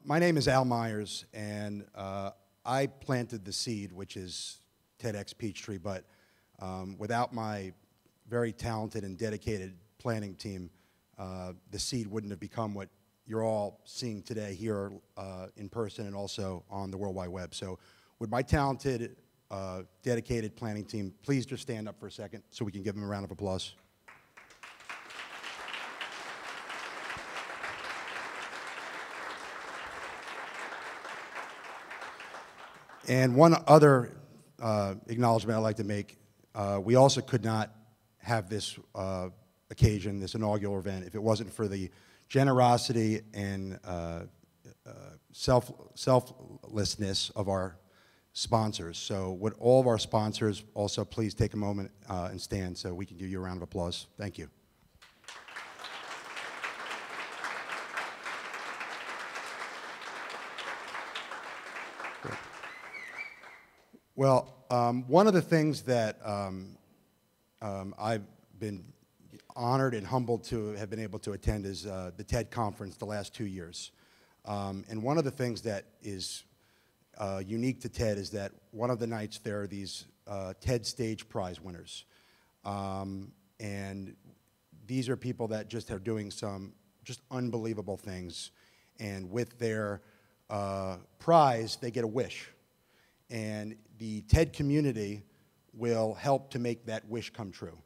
My name is Al Myers, and I planted the seed, which is TEDxPeachtree, but without my very talented and dedicated planning team, the seed wouldn't have become what you're all seeing today here in person and also on the World Wide Web. So with my talented, dedicated planning team, please just stand up for a second so we can give them a round of applause. And one other acknowledgement I'd like to make, we also could not have this occasion, this inaugural event, if it wasn't for the generosity and selflessness of our sponsors. So would all of our sponsors also please take a moment and stand so we can give you a round of applause. Thank you. Well, one of the things that I've been honored and humbled to have been able to attend is the TED conference the last 2 years. And one of the things that is unique to TED is that one of the nights there are these TED Stage Prize winners. And these are people that just are doing some just unbelievable things. And with their prize, they get a wish. And the TED community will help to make that wish come true.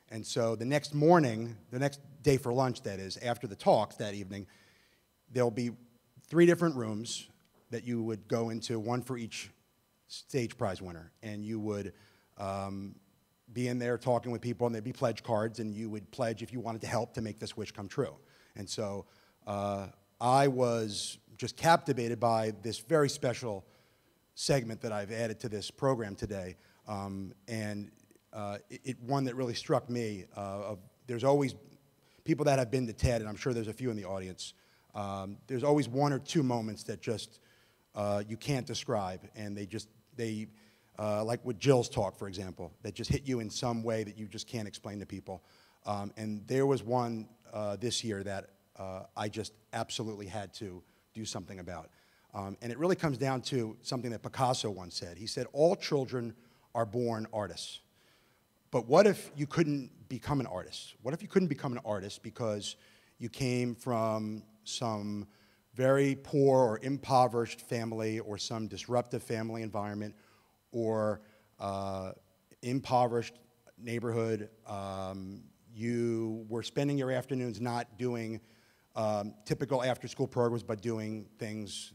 And so the next morning, the next day for lunch, that is, after the talks that evening, there'll be 3 different rooms that you would go into, one for each stage prize winner. And you would be in there talking with people, and there'd be pledge cards, and you would pledge if you wanted to help to make this wish come true. And so I was just captivated by this very special segment that I've added to this program today, and one that really struck me. There's always people that have been to TED, and I'm sure there's a few in the audience. There's always 1 or 2 moments that just you can't describe, and they like with Jill's talk, for example, that just hit you in some way that you just can't explain to people. And there was one this year that I just absolutely had to do something about. And it really comes down to something that Picasso once said. He said, all children are born artists. But what if you couldn't become an artist? What if you couldn't become an artist because you came from some very poor or impoverished family or some disruptive family environment or impoverished neighborhood? You were spending your afternoons not doing typical after-school programs, but doing things,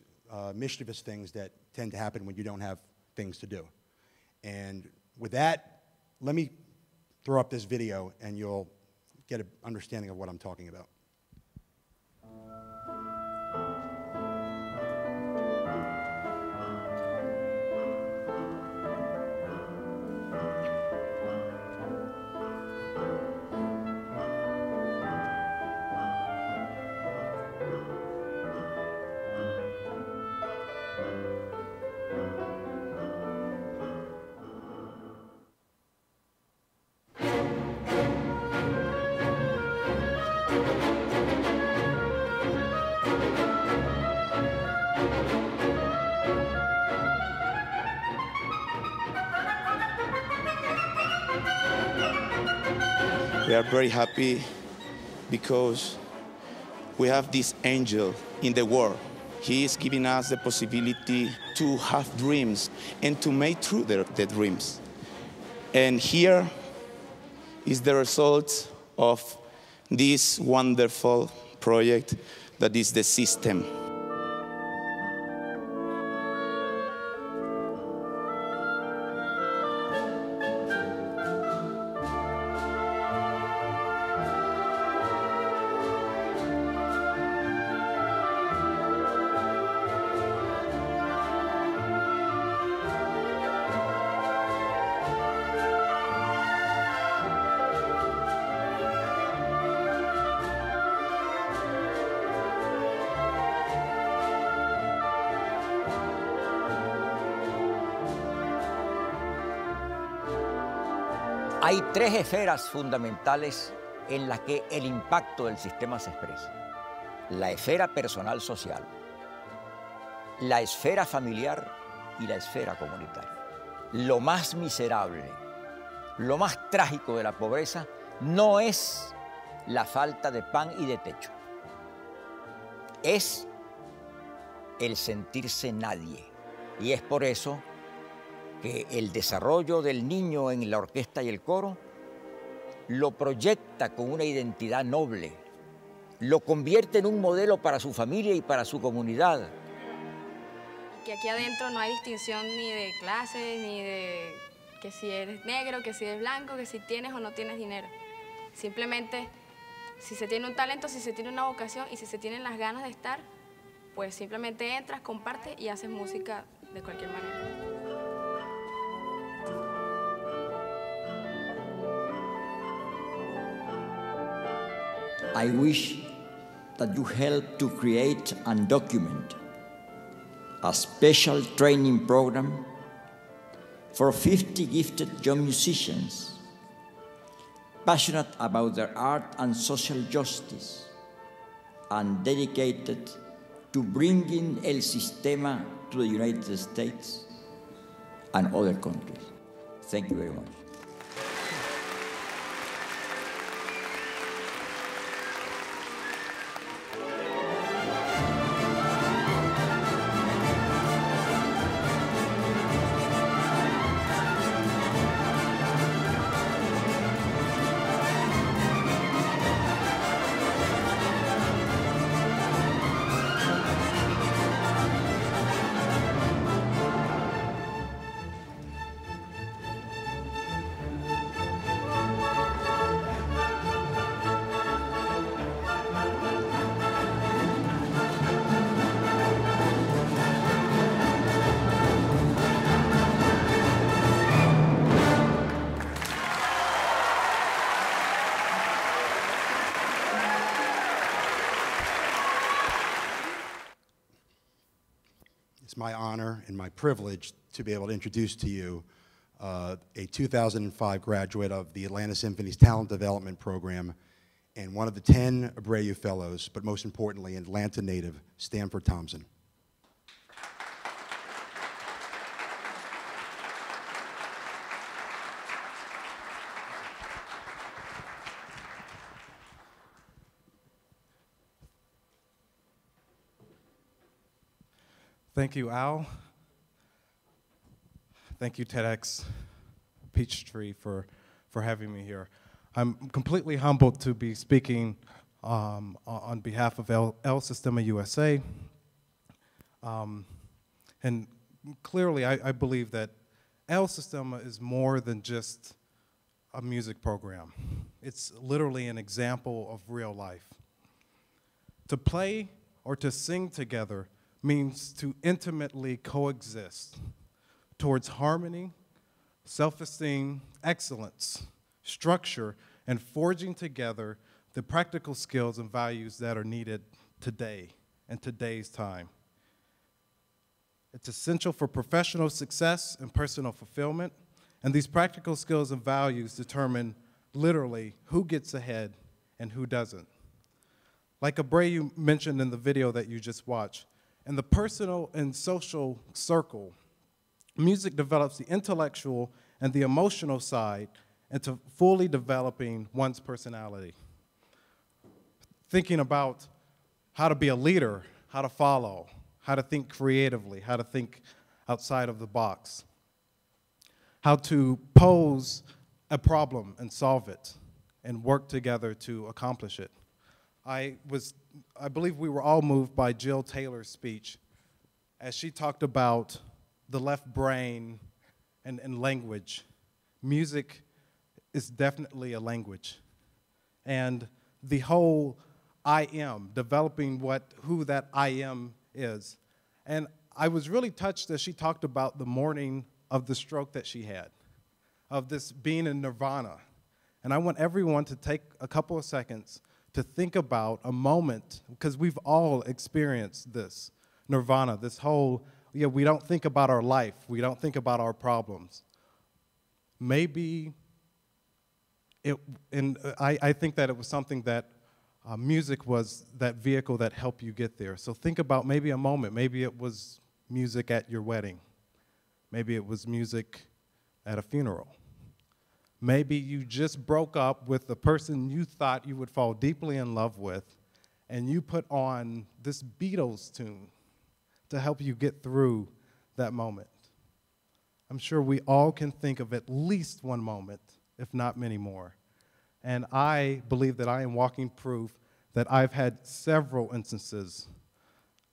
mischievous things that tend to happen when you don't have things to do. And with that, let me throw up this video and you'll get an understanding of what I'm talking about. We are very happy because we have this angel in the world. He is giving us the possibility to have dreams and to make true the dreams. And here is the result of this wonderful project that is the system. Hay 3 esferas fundamentales en las que el impacto del sistema se expresa. La esfera personal social, la esfera familiar y la esfera comunitaria. Lo más miserable, lo más trágico de la pobreza no es la falta de pan y de techo. Es el sentirse nadie. Y es por eso que el desarrollo del niño en la orquesta y el coro lo proyecta con una identidad noble, lo convierte en un modelo para su familia y para su comunidad. Que aquí adentro no hay distinción ni de clases, ni de que si eres negro, que si eres blanco, que si tienes o no tienes dinero. Simplemente, si se tiene un talento, si se tiene una vocación y si se tienen las ganas de estar, pues simplemente entras, compartes y haces música de cualquier manera. I wish that you help to create and document a special training program for 50 gifted young musicians passionate about their art and social justice and dedicated to bringing el sistema to the United States and other countries. Thank you very much. It's my honor and my privilege to be able to introduce to you a 2005 graduate of the Atlanta Symphony's Talent Development Program and one of the 10 Abreu Fellows, but most importantly, an Atlanta native, Stanford Thompson. Thank you, Al. Thank you, TEDxPeachtree, for having me here. I'm completely humbled to be speaking on behalf of Sistema USA. And clearly, I believe that Sistema is more than just a music program. It's literally an example of real life. To play or to sing together means to intimately coexist towards harmony, self-esteem, excellence, structure, and forging together the practical skills and values that are needed today and today's time. It's essential for professional success and personal fulfillment, and these practical skills and values determine literally who gets ahead and who doesn't. Like Abreu mentioned in the video that you just watched, in the personal and social circle, music develops the intellectual and the emotional side into fully developing one's personality. Thinking about how to be a leader, how to follow, how to think creatively, how to think outside of the box, how to pose a problem and solve it and work together to accomplish it. I believe we were all moved by Jill Taylor's speech as she talked about the left brain and language. Music is definitely a language. And the whole I am, developing who that I am is. And I was really touched as she talked about the morning of the stroke that she had, of this being in nirvana. And I want everyone to take a couple of seconds to think about a moment, because we've all experienced this nirvana, this whole, we don't think about our life, we don't think about our problems. Maybe I think that it was something that music was that vehicle that helped you get there. So think about maybe a moment, maybe it was music at your wedding. Maybe it was music at a funeral. Maybe you just broke up with the person you thought you would fall deeply in love with, and you put on this Beatles tune to help you get through that moment. I'm sure we all can think of at least one moment, if not many more. And I believe that I am walking proof that I've had several instances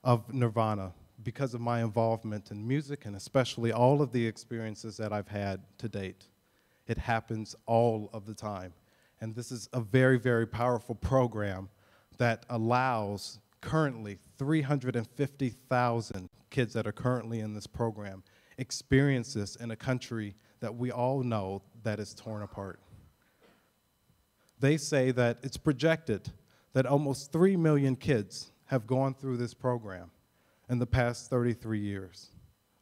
of nirvana because of my involvement in music, and especially all of the experiences that I've had to date. It happens all of the time. And this is a very, very powerful program that allows currently 350,000 kids that are currently in this program experience this in a country that we all know that is torn apart. They say that it's projected that almost 3 million kids have gone through this program in the past 33 years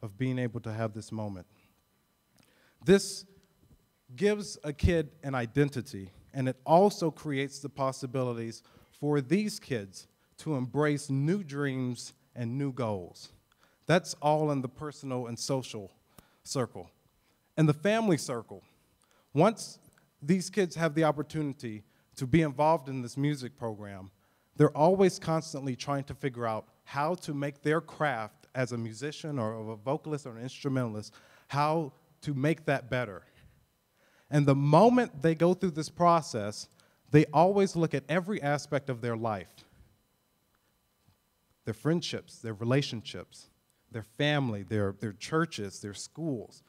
of being able to have this moment. This gives a kid an identity, and it also creates the possibilities for these kids to embrace new dreams and new goals. That's all in the personal and social circle. In the family circle, once these kids have the opportunity to be involved in this music program, they're always constantly trying to figure out how to make their craft as a musician or a vocalist or an instrumentalist, how to make that better. And the moment they go through this process, they always look at every aspect of their life. Their friendships, their relationships, their family, their churches, their schools.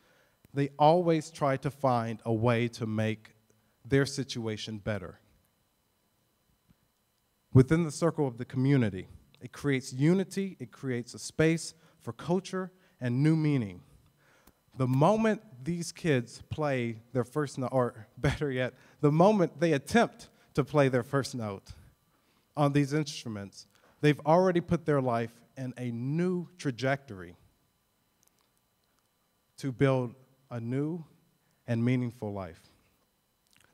They always try to find a way to make their situation better. Within the circle of the community, it creates unity, it creates a space for culture and new meaning. The moment these kids play their first note, or better yet, the moment they attempt to play their first note on these instruments, they've already put their life in a new trajectory to build a new and meaningful life.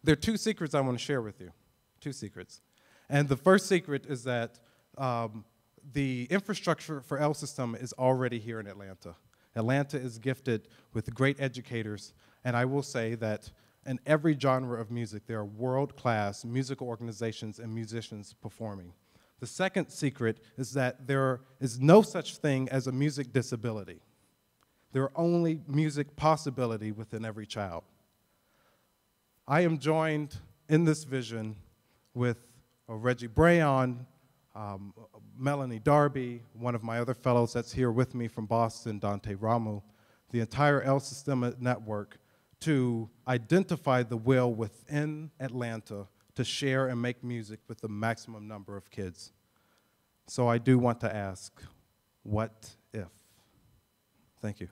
There are 2 secrets I want to share with you, 2 secrets. And the first secret is that the infrastructure for El Sistema is already here in Atlanta. Atlanta is gifted with great educators, and I will say that in every genre of music, there are world-class musical organizations and musicians performing. The second secret is that there is no such thing as a music disability. There are only music possibility within every child. I am joined in this vision with Reggie Abreu, Melanie Darby, one of my other fellows that's here with me from Boston, Dante Ramu, the entire El Sistema network, to identify the will within Atlanta to share and make music with the maximum number of kids. So I do want to ask, what if? Thank you.